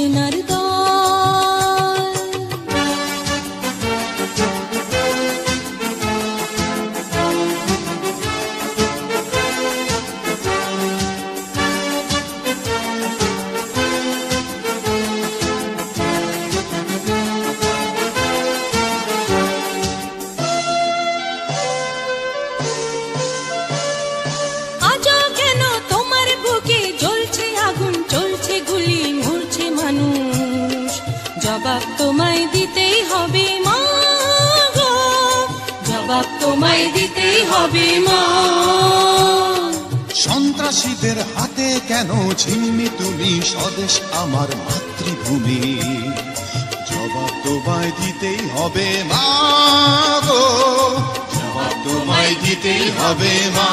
সেনার দল। আজও কেন তোমার বুকে জ্বলছে আগুন, চলছে গুলি, মরছে মানুষ? জবাব তোমায় দিতেই হবে মা গো, জবাব তোমায় দিতেই হবে মা। সন্ত্রাসীদের হাতে কেন ছিন্নি তুমি স্বদেশ আমার মাতৃভূমি? জবাব তোমায় দিতেই হবে মা গো, জবাব তোমায় দিতেই হবে মা।